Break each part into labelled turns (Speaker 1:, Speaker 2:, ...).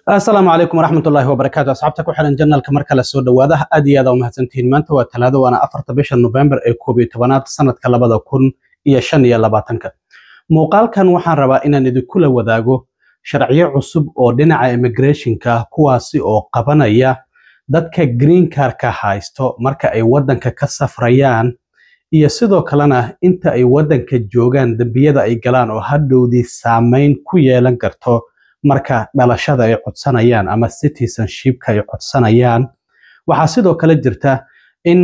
Speaker 1: السلام عليكم ورحمة الله وبركاته. أصحابتك وحنا جنال كمركز السود وهذا أدي هذا ومهتمين ما أنت وثلاثة وأنا أفرت بيش نوفمبر كوبي تبنات سنة كلا بدأ كون يشان يلا باتنك موقال كان وحنا ربا إن ندي كل وذاقو شرعية عصب أو دينا إميجريشن كواسي أو قبنايا dadka green card ka haysto marka ay wadanka ka safrayaan iyo sidoo kalena inta ay wadanka joogaan dambiyada ay galaan oo hadhowdii saameyn ku yeelan karto marka dhalashada ay codsanayaan ama citizenship ay codsanayaan waxa sidoo kale jirta in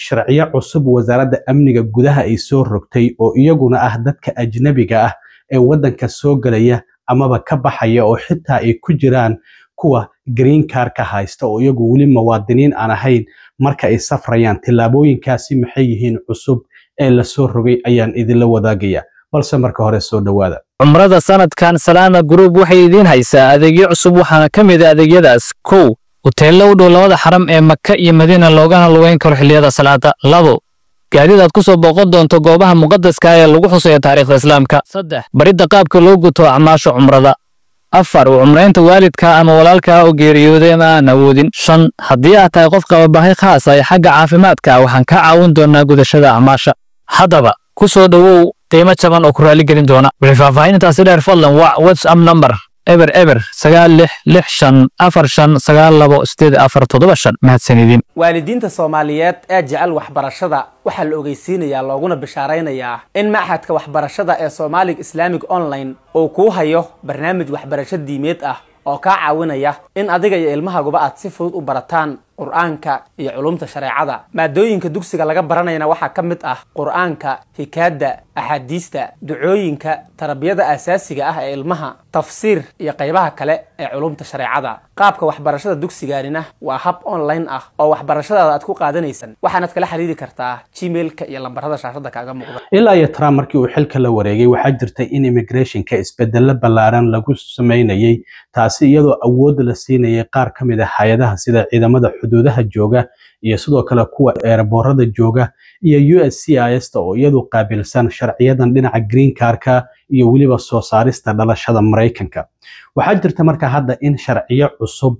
Speaker 1: sharciyo cusub wasaaradda amniga gudaha ay soo rogtay oo iyaguna ah dadka ajnabiga ah ee wadanka soo galaya amaba ka baxaya oo xitaa ay ku jiraan kuwa green card ka haysta oo iyagu wali muwaadiniin aan ahayn marka ay safrayaan tilaabooyinkaasi maxay yihiin cusub ee la soo rogay ayaan idin wadaagaya balse marka hore soo dhawaada
Speaker 2: umrada sanadkan Salama Group waxay idin haysaa adeegyo cusub waxaana kamid ah adeegyadaas kow hoteello u dhow labada xaram ee Makka iyo Madiina loogana luweyn karo xilliyada salaada labo gaadiid ku soo booqan doonto goobaha muqaddaska ah ee lagu xusayo taariikhda islaamka saddex baridda qaabka loo guto acmaasha umrada afar umreynta waalidka ama walaalka oo geeriyooday ama aan awoodin shan haddii aad tahay qof qaba baahi khaas ah xagga caafimaadka waxaan ka caawin doonaa gudashada acmaasha haddaba ku soo dhawow qiimo jaban oo ku raali gelin doona wixii dheer fadlan waa WhatsApp number eber 9645459284 mahadsanidin
Speaker 3: waalidiinta Soomaaliyeed ee jecel waxbarashada waxa la ogeysiinayaa looguna bishaareynayaa in maxadka waxbarashada ee Somali Islamic Online oo ku hayo barnaamij waxbarasho diimeed ah oo ka caawinaya in adiga iyo ilmahaaguba aad si fudud u barataan quraanka iyo culumta shareecada maadooyinka dugsiga laga baranayna waxa kamid ah quraanka hikaada ahadiista ducooyinka tarbiyada asaasiga ah ee ilmaha tafsiir iyo qaybaha kale ee culumta shareecada qaabka waxbarashada dugsigaanina waa hab online ah oo waxbarashada aad ku qaadanaysan waxaad kala xiriiri kartaa gmailka iyo lambarada shaashada kaaga muuqda
Speaker 1: ilaa iyo Trump markii uu xilka la wareegay waxa jirtay in immigration ka isbedel ballaaran lagu sameeyay taasi iyadoo awood la siinayay qaar kamid ah hay'adaha sida ciidamada xuduudaha jooga iyo sidoo kale kuwa airportada jooga iyo USCIS oo iyadu qaabilsan sharciyadan dhinaca green card-ka iyo waliba soo saarista dhalashada Mareykanka waxa jirta marka hadda in sharciyo cusub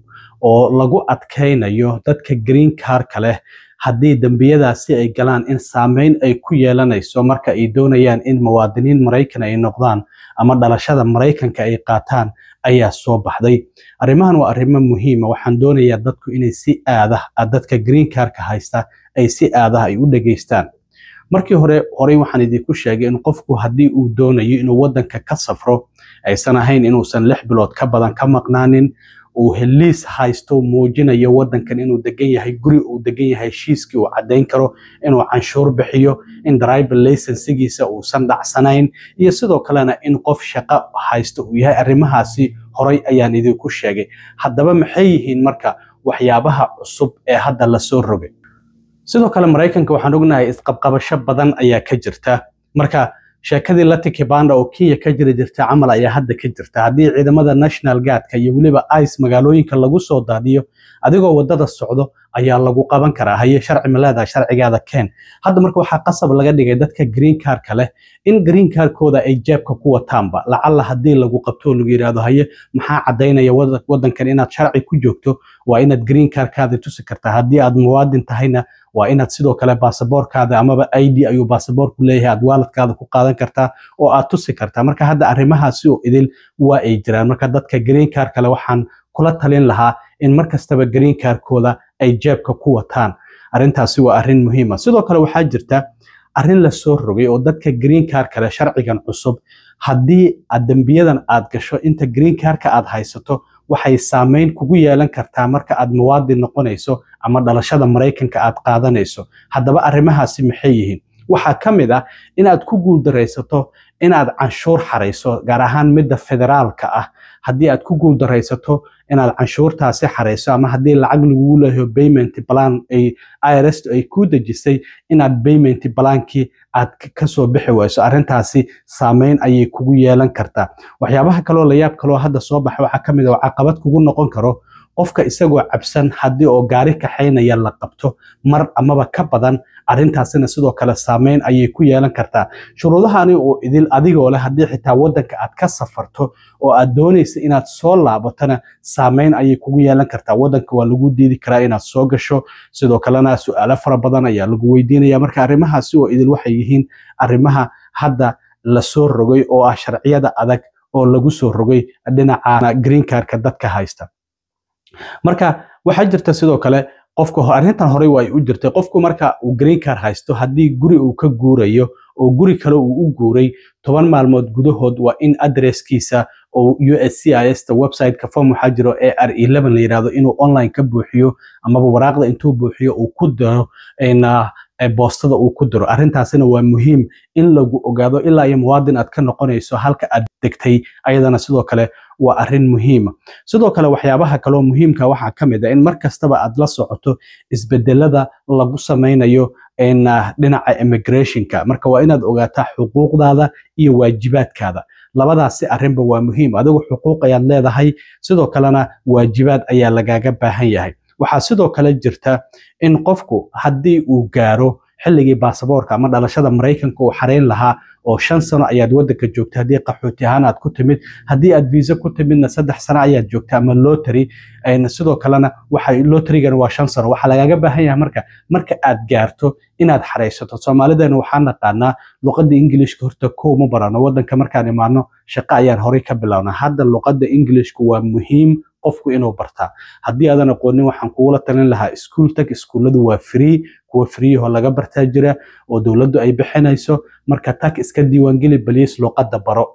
Speaker 1: oo lagu adkeynayo dadka green card-ka leh haddii dambiyadaasi ay galaan in saameyn ay ku yeelanayso marka ay doonayaan in muwaadiniin Mareykan ay noqdaan ama dhalashada Mareykanka ay qaataan ayaa soo baxday arrimahan waa arrimo muhiim ah waxaan doonayaa dadku inay si aad ah dadka green card-ka haysta ay si aad ah ay u dhageystaan markii hore waxaan idinku sheegay in qofku haddii uu doonayo inuu wadanka ka safro aysan ahayn inuusan 6 bilood ka badan ka maqnaanin uu heliis haysto muujinayo wadankan inuu degan yahay guri uu degan yahay heshiiskii uu cadeyn karo inuu canshuur bixiyo in driver license-giisa uu san dhacsanayn iyo sidoo kalena in qof shaqo haysto uu yahay arrimahaasi horay ayaan idinku sheegay haddaba maxay yihiin marka waxyaabaha cusub ee hadda la soo rogay sidoo kale Mareykanka waxaan ognahay isqabqabasho badan ayaa ka jirta marka sheekadii la tikibanda oo Kenya ka jirta camal ayaa hadda ka jirta hadii ciidamada National Guard-ka iyo waliba ICE magaalooyinka lagu soo daadiyo adigoo wadada socdo ayaa lagu qaban karaa haye sharci malada sharcigaada keen hadda marka waxa qasab laga dhigay dadka green card-ka leh in green card-kooda ay jeebka ku wataanba lacalla hadii lagu qabto lagu yiraahdo haye maxaa cadeynaya wadankan inaad sharci ku joogto waa inaad green card-kaada tusi kartaa hadii aad muwaadin tahayna waa inaad sidoo kale baasaboorkaada amaba ID ayuu baasaboorku leeyahay aad waaladkaada ku qaadan kartaa oo aad tusi kartaa marka hadda arrimahaasi oo idil waa ay jiraan marka dadka green card kale waxaan kula talin lahaa in markastaba green card-kooda ay jeebka ku wataan arrintaasi waa arrin muhiim ah sidoo kale waxaa jirta arrin la soo rogay oo dadka green card kale sharcigan cusub haddii aad dambiyadan aad gasho inta green card-ka aad haysato waxay saameyn kugu yeelan kartaa marka aad muwaadin noqonayso ama dhalashada Mareykanka aad qaadanayso haddaba arrimahaasi maxay yihiin waxa kamid ah inaad ku guuldareysato inaad canshuur xareyso gaar ahaan midda federaalka ah haddii aad ku guuldareysato inaad canshuurtaasi xareyso ama haddii lacag lagu leeyahay payment plan ay IRS ay ku dajisay inaad payment plan-ki aad ka soo bixi wayso arrintaasi saameyn ayay kugu yeelan kartaa waxyaabaha kale oo la yaab kale oo hadda soo baxay waxa kamid ah caqabad kugu noqon karo qofka isagoo cabsan haddii oo gaari kaxaynaya la qabto mar amaba ka badan arrintaasina sidoo kale saameyn ayay ku yeelan kartaa. shuruudahani oo idil adigoo leh haddii xitaa waddanka aad ka safarto oo aad doonaysa inaad soo laabatana saameyn ayay kugu yeelan kartaa. waddanka waa lagu diidi karaa inaad soo gasho, sidoo kalena su'aalo fara badan ayaa lagu weydiinaya. marka arrimahaasi oo idil waxay yihiin arrimaha hadda la soo rogay oo ah sharciyada adag oo lagu soo rogay dhinaca green cardka dadka haysta. marka waxaa jirta sidoo kale qofka arrintan hore waa u jirtay qofku marka uu green card haysto haddii guri uu ka guurayo oo guri kale uu u guuray 10 maalmood gudahood waa in addresskiisa oo USCIS ta website-ka form waxaa jiro AR11 la yiraahdo inuu online ka buuxiyo amaba waraaqda intuu buuxiyo uu ku daro boostada uu ku diro. arrintaasina waa muhiim in lagu ogaado ilaa iyo muwaadin aad ka noqonayso halka aad degtay, ayadana sidoo kale waa arrin muhiim ah. sidoo kale waxyaabaha kale oo muhiimka waxaa ka mid ah in mar kastaba aad la socoto isbedelada lagu sameynayo dhinaca immigrationka. marka waa inaad ogaataa xuquuqdaada iyo waajibaadkaada. labadaasi arrinba waa muhiim. adigu xuquuq ayaad leedahay, sidoo kalena waajibaad ayaa lagaaga baahan yahay. waxaa sidoo kale jirta in qofku haddii uu gaaro xilligii baasaboorka ama dhalashada Mareykanka uu xareyn lahaa oo 5 sano ayaad waddanka joogtay haddii qaxooti ahaan aad ku timid, haddii aad visa ku timidna 3 sano ayaad joogtay ama lottery. sidoo kalena waxay lotterygana waa 5 sano. waxaa lagaaga baahan yahay marka aad gaarto inaad xareysato. Soomaalideena waxaan naqaanaa luqadda Englishka horta ma barano. waddanka markaan imaano shaqo ayaan horey ka bilownaa. hadda luqadda Englishku waa muhiim qofku inuu bartaa. haddii aadan aqoonin waxaan kugula talin lahaa iskuul tag. iskuulladu waa free, kuwa free oo laga bartaa jira oo dawladdu ay bixinayso. marka tag iska diiwaangeli baliis luqadda baro.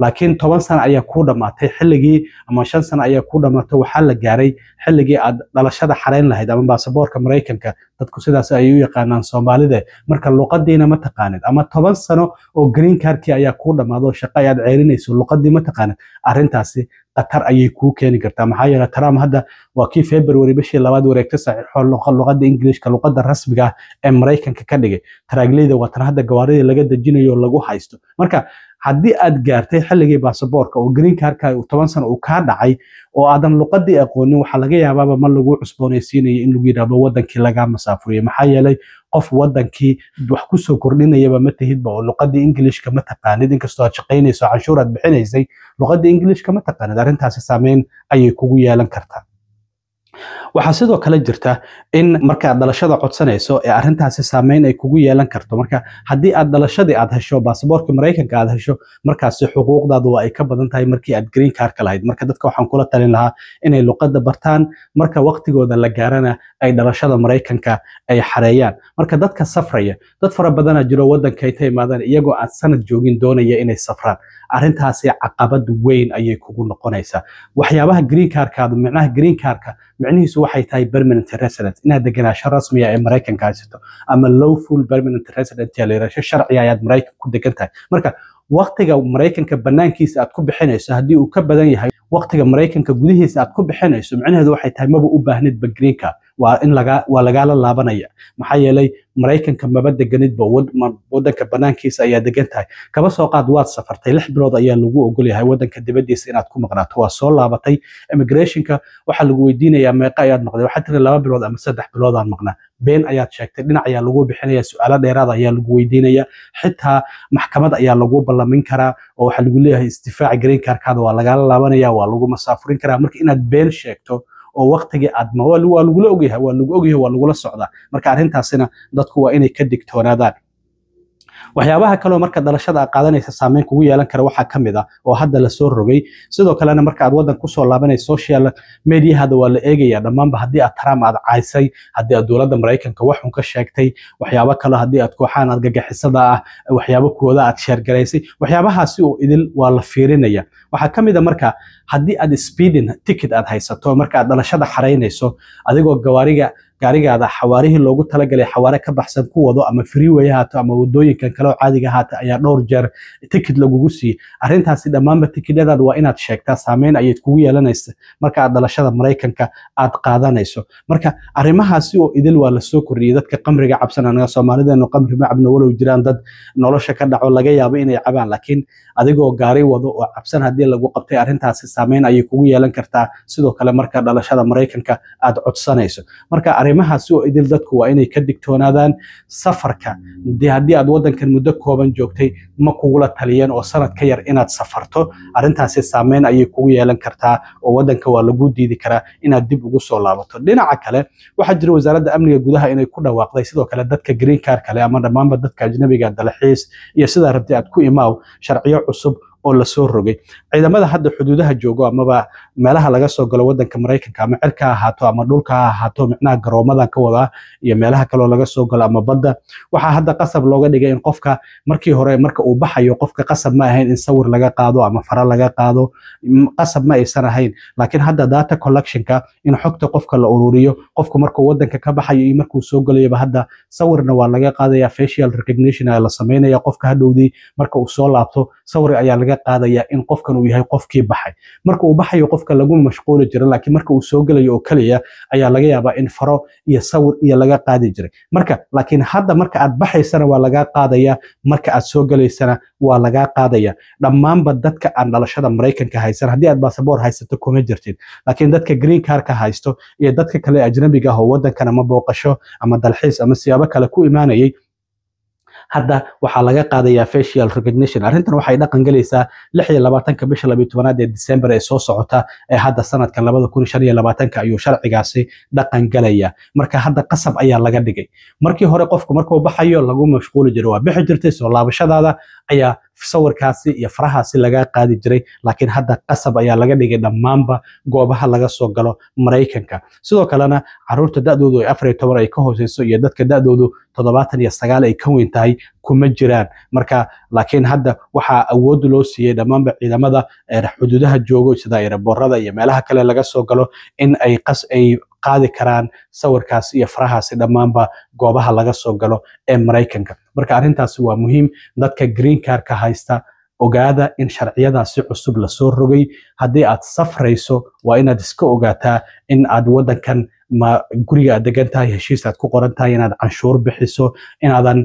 Speaker 1: laakiin 10 sano ayaa ku dhamaatay xilligii ama 5 sano ayaa ku dhamaatay waxaa la gaaray xilligii aad dhalashada xareyn lahayd ama baasaboorka Mareykanka. dadku sidaas ay u yaqaanaan Soomaalida. marka luqadiina ma taqaanid ama 10 sano oo green cardkii ayaa ku dhamaado shaqo ayaad ceerinayso luqadii ma taqaanid, arrintaasi qatar ayay ku keeni kartaa. maxaa yeelay Trump hadda waa kii February bishii 2 wareegtay saxiixo luqadda Englishka luqadda rasmiga ah ee Mareykanka ka dhigay. taraagleeda waa tan hadda gawaarida laga dejinayo lagu haysto. marka haddii aad gaartay xilligii baasaboorka oo green cardka 10 sano uu ka dhacay oo aadan luqadii aqoonin, waxaa laga yaabaa ma lagu cusboonaysiinayo in lagu yiraahdo wadankii laga masaafuriyo. maxaa yeelay qof wadankii wax ku soo kordhinayaba ma tahidba oo luqadii Englishka ma taqaanid. inkastoo aad shaqaynayso canshuur aad bixinaysay, luqadii Englishka ma taqaanid. arrintaasi saameyn ayay kugu yeelan kartaa. waxaa sidoo kale jirta in marka aad dhalashada codsanayso ee arrintaasi saameyn ay kugu yeelan karto. marka haddii aad dhalashadii aad hesho baasaboorka Mareykanka aad hesho, markaasi xuquuqdaadu waa ay ka badan tahay markii aad green cardka lahayd. marka dadka waxaan kula talin lahaa inay luqadda bartaan, marka waqtigooda la gaarana ay dhalashada Mareykanka ay xareeyaan. marka dadka safraya, dad fara badan jiro waddanka ay yimaadaan iyagoo aan sanad joogin doonaya inay safraan. arrintaasi caqabad weyn ayay kugu noqonaysaa. waxyaabaha green cardkaadu macnaha green cardka macnihiisu waxay tahay permanent resident, inaad deganaansho rasmi ah ee Mareykanka haysato ama lawful permanent resident yaa la yiraahdo. sharci ayaad Mareykanka ku degan tahay. marka waqtiga Mareykanka banaankiisa aad ku bixinayso haddii uu ka badan yahay waqtiga Mareykanka gudihiisa aad ku bixinayso, macnaheedu waxay tahay maba u baahnid green card. waa lagaala laabanaya. maxaa yeelay Mareykanka maba deganidba waddanka banaankiisa ayaa degan tahay. kaba soo qaad waad safartay 6 bilood ayaa lagu ogol yahay waddanka dibadiisa inaad ku maqnaato. waa soo laabatay, immigrationka waxaa lagu weydiinayaa meeqa ayaad maqnay. waxaad tiri 2 bilood ama 3 bilood aan maqnaa. been ayaad sheegtay. dhinac ayaa lagu bixinaya, su'aalo dheeraad ayaa lagu weydiinaya, xitaa maxkamad ayaa lagu ballamin karaa oo waxa lagu leeyahay istifaac green cardkaada waa lagaala laabanaya, waa lagu masaafurin karaa. marka inaad been sheegto oo waqtigii aad waa lagula ogyahay waa lagula socdaa. marka arrintaasina dadku waa inay ka digtoonaadaan. waxyaabaha kale oo marka dhalashada aad qaadanaysa saameyn kugu yeelan kara waxaa ka mid ah oo hadda la soo rogay. sidoo kalena marka aad waddan ku soo laabanayso social media-hada waa la eegayaa dhammaanba. haddii aad Trump aad caysay, haddii aad dowladda Mareykanka wax xun ka sheegtay, waxyaabo kale haddii aad kooxaan aad gagixisada ah waxyaabo kooda aad share garaysay, waxyaabahaasi oo idil waa la fiirinaya. waxaa ka mid ah marka haddii aad speeding ticket aad haysato marka aad dhalashada xareynayso adigoo gaarigaada xawaarihii loogu talagalay xawaare ka baxsan ku wado ama freeway haato ama wadooyinkan kale oo caadiga haata ayaa dhowr jeer ticket lagugu siiyey. arrintaasi dhammaanba tikidhadaada waa inaad sheegtaa. saameyn ayay kugu yeelanaysa marka aad dhalashada Mareykanka aad qaadanayso. marka arrimahaasi oo idil waa la soo kordhiyay. dadka qamriga cabsan anaga Soomaalideena qamri ma cabno walow jiraan dad nolosha ka dhaco laga yaabo inay cabaan, laakiin adigoo gaari wado oo cabsan haddii lagu qabtay arrintaasi saameyn ayay kugu yeelan kartaa sidoo kale marka dhalashada Mareykanka aad codsanayso marka arrimahaasi oo idil dadku waa inay ka digtoonaadaan safarka haddii aad wadankan muddo kooban joogtay ma kugula taliyeen oo sanad ka yar inaad safarto arrintaasi saameyn ayay kugu yeelan kartaa oo wadanka waa lagu diidi karaa inaad dib ugu soo laabato dhinaca kale waxaa jira wasaaradda amniga gudaha inay ku dhawaaqday sidoo kale dadka green card kale ama dhammaanba dadka ajnabiga dalxiis iyo sidaa rabtay aad ku imaaw sharciyo cusub oo la soo rogay ciidamada hadda xuduudaha joogo amaba meelaha laga soo galo wadanka Mareykanka ama cirka ha ahaato ama dhulka ha ahaato micnaha garoomadan ka wada iyo meelaha kale oo laga soo galo ama badda waxa hadda qasab looga dhigay in qofka markii hore marka uu baxayo qofka qasab ma ahayn in sawir laga qaado ama fara laga qaado qasab ma aysan ahayn laakiin hadda data collectionka in xogta qofka la ururiyo qofku markuu wadanka ka baxayo iyo markuu soo galayo hadda sawirna waa laga qaadaya facial recognition la sameynaya qofka hadhowdii marka uu soo laabto sawir ayaa laga qaadaya in qofkan uu yahay qofkii baxay marka uu baxayo qofka lagu mashquuli jiray laakiin marka uu soo galayo oo kaliya ayaa laga yaabaa in faro iyo sawir iyo laga qaadi jiray marka laakiin hadda marka aad baxaysana waa laga qaadaya marka aad soo galaysana waa laga qaadaya dhammaanba dadka aan dhalashada Mareykanka haysan haddii aad baasaboor haysato kuma jirtid laakiin dadka green card ka haysto iyo dadka kale ajnabiga ah oo wadankan ama booqasho ama dalxiis ama siyaabo kale ku imaanayay hadda waxaa laga qaadayaa facial recognition arrintan waxay dhaqan galaysaa 26 bisha 12 ee December ee soo socota ee hadda sanadkan 2025 ayuu sharcigaasi dhaqan galaya marka hadda qasab ayaa laga dhigay markii hore qofku markuu baxayo lagu mashquuli jiray waa bixi jirtay soo laabashadaada ayaa sawirkaasi iyo farahaasi laga qaadi jiray laakiin hadda qasab ayaa laga dhigay dhammaanba goobaha laga soo galo Mareykanka sidoo kalena caruurta da'doodu 14 ay ka hooseyso iyo dadka da'doodu 79 ay ka weyn tahay kuma jiraan marka laakiin hadda waxa awood loo siiyay dhammaanba ciidamada xuduudaha joogo sida aeroboorada iyo meelaha kale laga soo galo in ay qaadi karaan sawirkaas iyo farahaasi dhammaanba goobaha laga soo galo ee Mareykanka marka arrintaasi waa muhiim dadka green card ka haysta ogaada in sharciyadaasi cusub la soo rogay haddii aad safrayso waa inaad iska ogaataa in aad wadankan ma guriga aad degan tahay heshiis aad ku qoran tahay inaad canshuur bixiso inaadan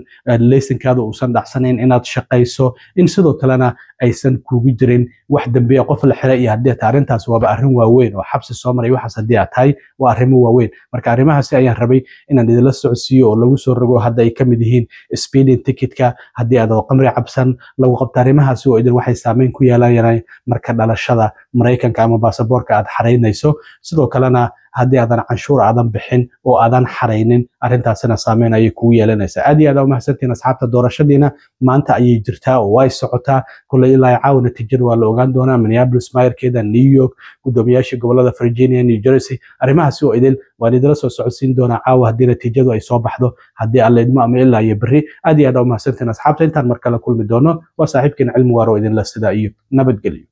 Speaker 1: laysankaada uusan dhacsanayn inaad shaqayso in sidoo kalena aysan kugu jirin wax dambiya qof la xiray iyo haddii arrintaas waaba arrin waaweyn oo xabsi soo maray waxaas haddii aad tahay waa arrimo waaweyn marka arrimahaasi ayaan rabay inaan idinla socodsiiyo oo lagu soo rogo hadda ay ka mid yihiin speeding ticketka haddii aad qamri cabsan lagu qabto arrimahaasi oo idin waxay saameyn ku yeelanayaan marka dhalashada Mareykanka ama baasaboorka aad xaraynayso sidoo kalena haddii aadan canshuur aadan bixin oo aadan xaraynin arrintaasina saameyn ayay kugu yeelanaysaa aad iyo aad u mahadsantiin asxaabta doorashadiina maanta ayay jirtaa oo way socotaa kulay ilaa caawa natiijada waa la ogaan doonaa Minneapolis mayorkeeda New York gudoomiyaasha gobolada Virginia New Jersey arrimahaasi oo idil waan idila soo socodsiin doonaa caawa haddii natiijadu ay soo baxdo haddii alla idmo ama ilaa iyo berri aad iyo aad u mahadsantiin asxaabta intaan mar kale kulmi doono waa saaxiibkiina cilmi waaro idinla sida iyo nabadgelyo